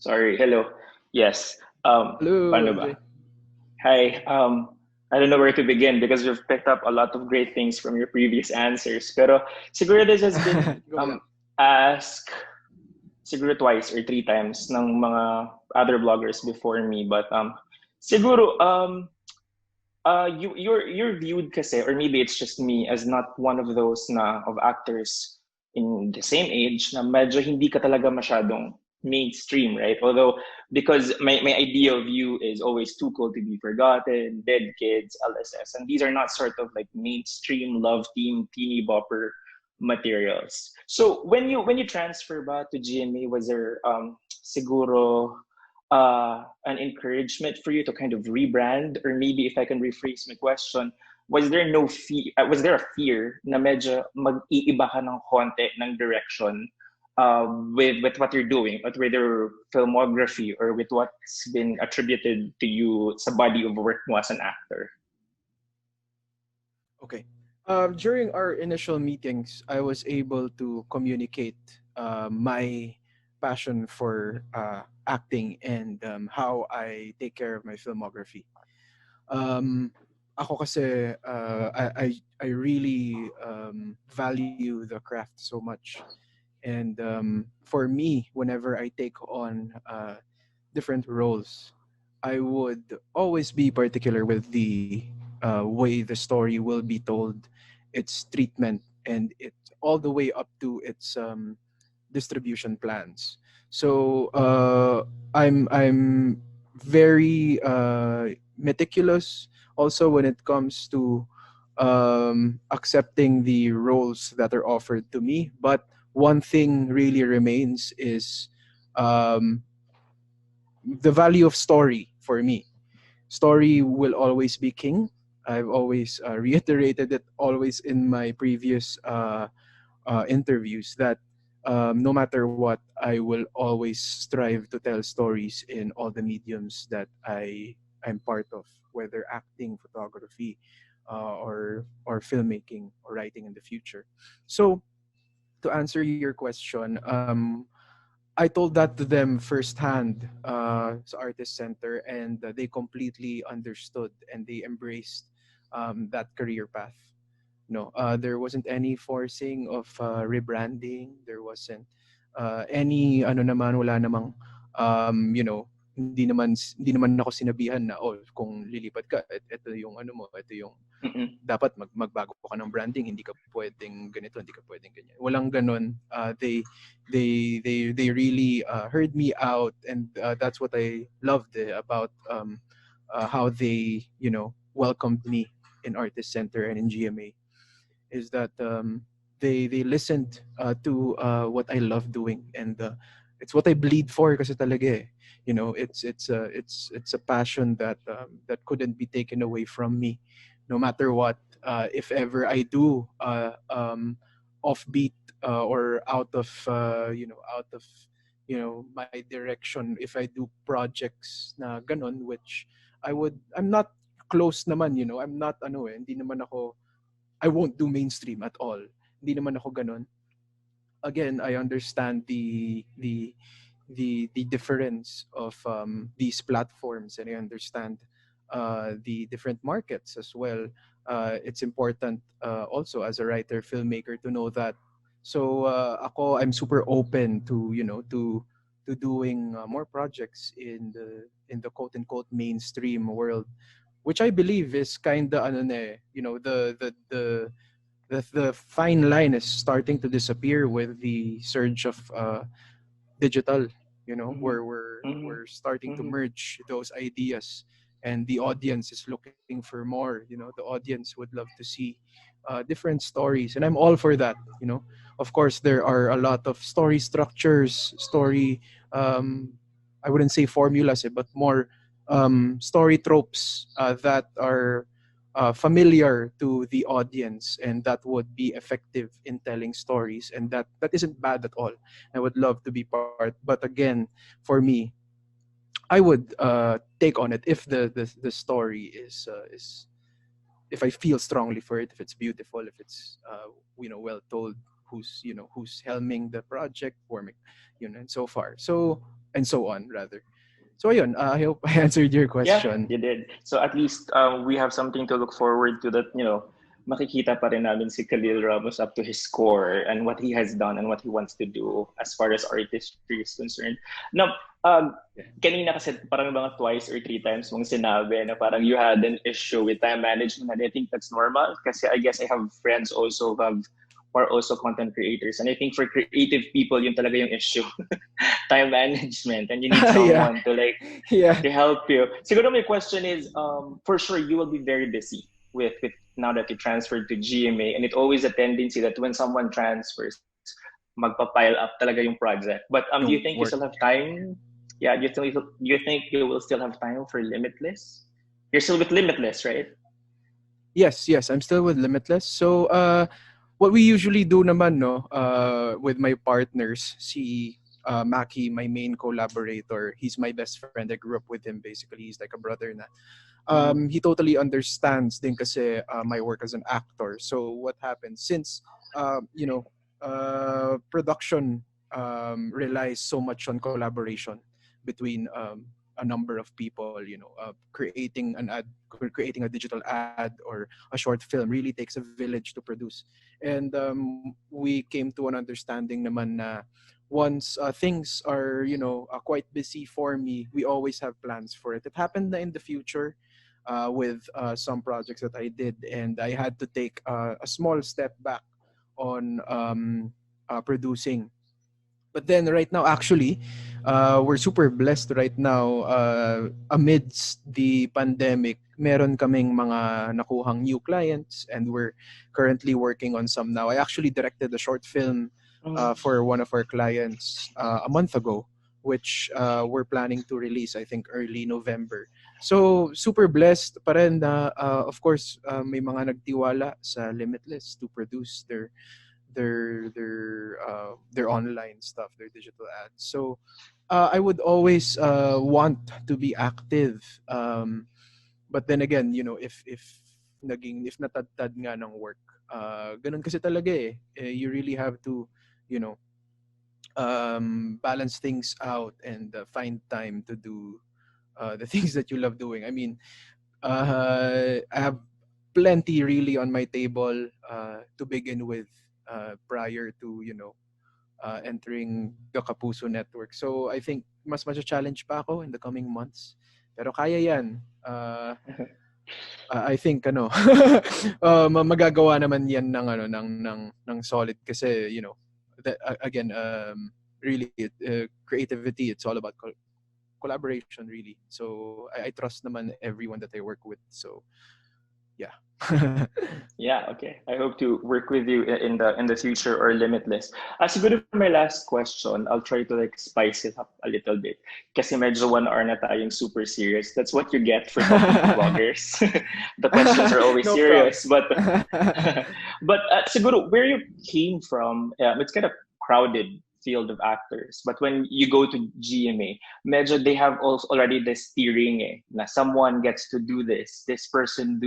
Sorry. Hello. Yes. Hello, Paano ba? MJ. Hi. I don't know where to begin because we've picked up a lot of great things from your previous answers. Pero siguro this has been Go lang. asked siguro twice or three times ng mga other bloggers before me. But siguro you're viewed kasi, or maybe it's just me, as not one of those na of actors in the same age na medyo hindi ka talaga masyadong mainstream, right? Although because my idea of you is always too cool to be forgotten, dead kids, LSS, and these are not sort of like mainstream love team teeny bopper materials. So when you transfer ba to GMA, was there siguro an encouragement for you to kind of rebrand, or maybe if I can rephrase my question, was there no fear, was there a fear na medyo mag-iiba ka ng konti ng direction with what you're doing, but with your filmography or with what's been attributed to you sa body of work mo as an actor? Okay. During our initial meetings, I was able to communicate my passion for acting and how I take care of my filmography. Um, Ako kasi, I really value the craft so much. And for me, whenever I take on different roles, I would always be particular with the way the story will be told, its treatment, and it all the way up to its distribution plans. So I'm very meticulous also when it comes to accepting the roles that are offered to me. But one thing really remains is um, the value of story for me. Story will always be king. I've always reiterated it always in my previous interviews that no matter what, I will always strive to tell stories in all the mediums that I'm part of, whether acting, photography, or filmmaking or writing in the future. So to answer your question, I told that to them firsthand sa Artist Center, and they completely understood and they embraced that career path. No, there wasn't any forcing of rebranding. There wasn't any ano naman, wala namang hindi naman ako sinabihan na oh kung lilipat ka ito yung ano mo, ito yung Mm-mm. dapat magbago ka ng branding, hindi ka pwedeng ganito, hindi ka pwedeng ganyan. Walang ganun. They really heard me out, and that's what I loved about how they welcomed me in Artist Center and in GMA, is that they listened to what I love doing, and it's what I bleed for kasi talaga eh. It's a passion that that couldn't be taken away from me, no matter what. If ever I do offbeat or out of my direction, if I do projects na ganon, which I'm not close naman, I'm not hindi naman ako, I won't do mainstream at all. Hindi naman ako ganun. Again, I understand the difference of these platforms, and I understand the different markets as well. It's important also as a writer filmmaker to know that. So ako, I'm super open to to doing more projects in the quote unquote mainstream world, which I believe is kind of ano na eh, the fine line is starting to disappear with the surge of digital. Mm-hmm. We're Mm-hmm. starting to Mm-hmm. merge those ideas, and the audience is looking for more. The audience would love to see different stories, and I'm all for that. Of course, there are a lot of story structures, story. I wouldn't say formulas, but more story tropes that are familiar to the audience, and that would be effective in telling stories, and that isn't bad at all. I would love to be part, but again, for me, I would take on it if the story is if I feel strongly for it, if it's beautiful, if it's well told. who's helming the project, forming, and so far. So and so on rather. So ayun, I hope I answered your Yeah, question. you did. So at least we have something to look forward to, that, makikita pa rin namin si Khalil Ramos up to his score and what he has done and what he wants to do as far as artistry is concerned. Now, kanina kasi parang mga twice or three times mong sinabi na parang you had an issue with time management, and I think that's normal kasi I guess I have friends also who are also content creators, and I think for creative people yun talaga yung issue. Time management, and you need Yeah, someone to like yeah. to help you. Siguro my question is, for sure you will be very busy with now that you transferred to GMA, and it's always a tendency that when someone transfers, magpa-pile up talaga yung project. But do you No think you work. still have time? Yeah, do you think you will still have time for Limitless? You're still with Limitless, right? Yes, I'm still with Limitless. So, what we usually do naman, no, with my partners, si Maki, my main collaborator, he's my best friend. I grew up with him. Basically, he's like a brother na. Mm-hmm. He totally understands din kasi my work as an actor. So what happens since production relies so much on collaboration between a number of people. Creating a digital ad or a short film really takes a village to produce. And we came to an understanding naman na once things are quite busy for me, we always have plans for it. It happened na in the future with some projects that I did, and I had to take a small step back on producing. But then right now, actually, we're super blessed right now. Amidst the pandemic, meron kaming mga nakuhang new clients, and we're currently working on some now. I actually directed a short film for one of our clients a month ago, which we're planning to release, I think, early November. So, super blessed pa rin na, of course, may mga nagtiwala sa Limitless to produce their online stuff, their digital ads. So I would always want to be active. But then again, if natadtad nga ng work, ganun kasi talaga eh. You really have to, you know, balance things out and find time to do the things that you love doing. I mean, I have plenty really on my table to begin with prior to entering the Kapuso network. So I think mas challenge pa ako in the coming months. Pero kaya yan. I think magagawa naman yan ng solid kasi again really creativity, it's all about collaboration really. So I trust naman everyone that I work with. So yeah. Yeah, okay. I hope to work with you in the future or Limitless. Siguro for my last question, I'll try to like spice it up a little bit. Kasi medyo 1 hour na tayong super serious. That's what you get for talking to vloggers. The questions are always No serious, props. but but siguro where you came from, it's kind of crowded field of actors. But when you go to GMA, medyo they have also already this steering na someone gets to do this. This person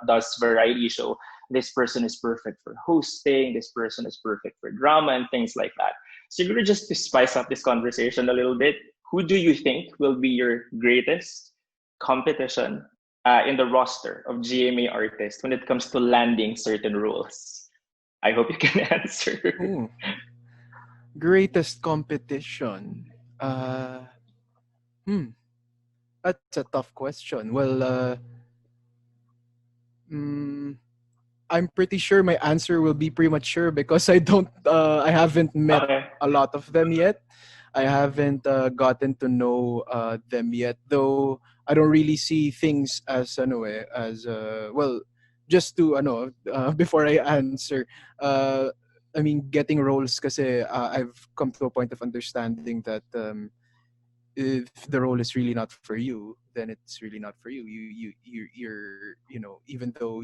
does variety show. This person is perfect for hosting. This person is perfect for drama and things like that. So you're just to spice up this conversation a little bit, who do you think will be your greatest competition in the roster of GMA artists when it comes to landing certain roles? I hope you can answer. Ooh, greatest competition. Uh, hmm, that's a tough question. Well, mm, I'm pretty sure my answer will be premature because I haven't met Okay. a lot of them yet. I haven't gotten to know them yet, though. I don't really see things as well. Just to before I answer, uh, I mean getting roles kasi I've come to a point of understanding that if the role is really not for you, then it's really not for you. You're even though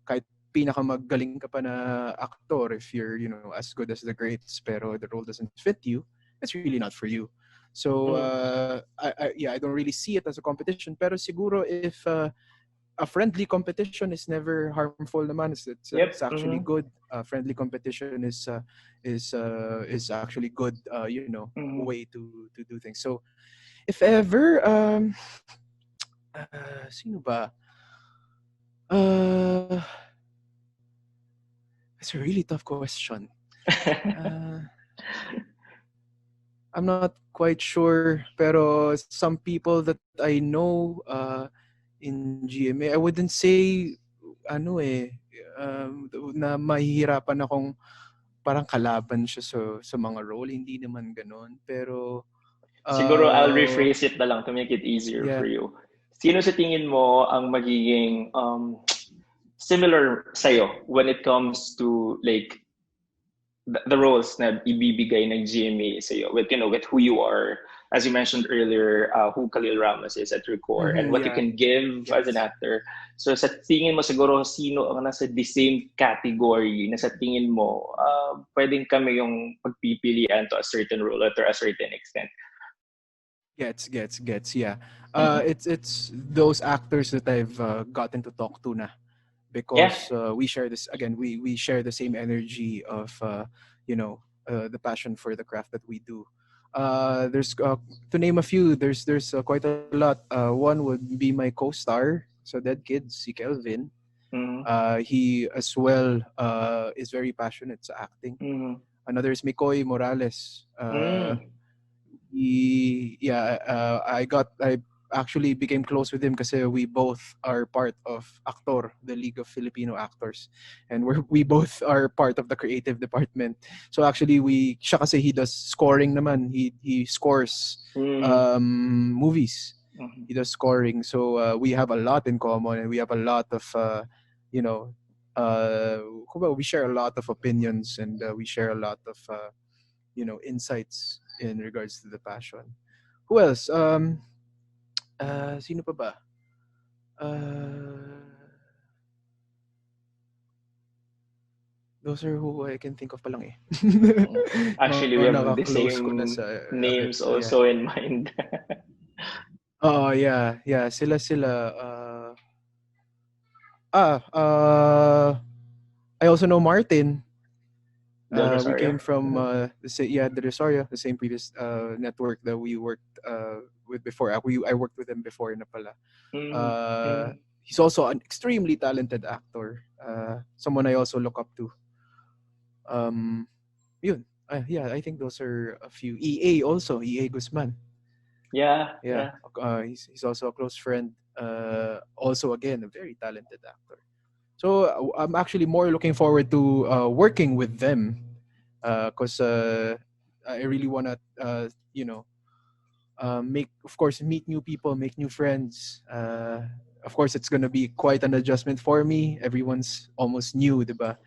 kahit pinakamagaling ka pa na actor, if you're as good as the greats pero the role doesn't fit you, it's really not for you. So Mm. I don't really see it as a competition. Pero siguro if a friendly competition is never harmful naman. It's Yep. actually good. Friendly competition is actually good. Way to do things. So if ever, sino ba? Uh, it's a really tough question. Uh, I'm not quite sure, pero some people that I know in GMA, I wouldn't say ano na mahihirapan akong parang kalaban siya sa mga role, hindi naman ganoon. Pero Siguro I'll uh, rephrase it na lang to make it easier for yeah, you. Sino sa tingin mo ang magiging similar sa'yo when it comes to like the roles na ibibigay ng GMA sa'yo with, with who you are, as you mentioned earlier, who Khalil Ramos is at your core and what you yeah, can give as an gets. actor. So sa tingin mo siguro sino ang nasa the same category na sa tingin mo pwedeng kami yung pagpipilian to a certain role or to a certain extent. Gets. Yeah. Mm-hmm. It's those actors that I've gotten to talk to na, Yeah. because we share this again. We share the same energy of the passion for the craft that we do. There's to name a few. There's quite a lot. One would be my co-star, so Dead Kids, si Kelvin. Mm-hmm. He as well is very passionate sa acting. Mm-hmm. Another is Mikoy Morales. Mm. I actually became close with him because we both are part of Actor, the League of Filipino Actors, and we both are part of the creative department. So actually, siya kasi he does scoring naman. He scores Mm. movies. Mm-hmm. He does scoring, so we have a lot in common, and we have a lot of you know we share a lot of opinions, and we share a lot of insights in regards to the passion. Who else? Sino pa ba? Uh, those are who I can think of pa lang eh. Actually, we Mga have the naka-close ko na same sa names so yeah. also in mind. Oh yeah. Sila. I also know Martin. Del We Rosario. came from the Rosario, the same previous network that we worked with before. I worked with him before na pala. Mm, mm. He's also an extremely talented actor. Someone I also look up to. Um, Yun. Yeah, I think those are a few. EA also, EA Guzman. Yeah, Yeah, yeah. he's also a close friend. Also, again, a very talented actor. So I'm actually more looking forward to working with them, because I really wanna, make, of course, meet new people, make new friends. Of course, it's gonna be quite an adjustment for me. Everyone's almost new, diba?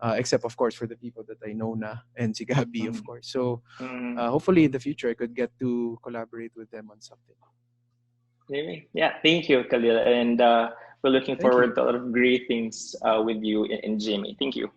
Except of course for the people that I know na, and si Gabby, of Mm, course. So mm. hopefully in the future I could get to collaborate with them on something. Maybe. Yeah, thank you, Khalil. And we're looking Thank you. forward to a lot of great things with you in GMA. Thank you.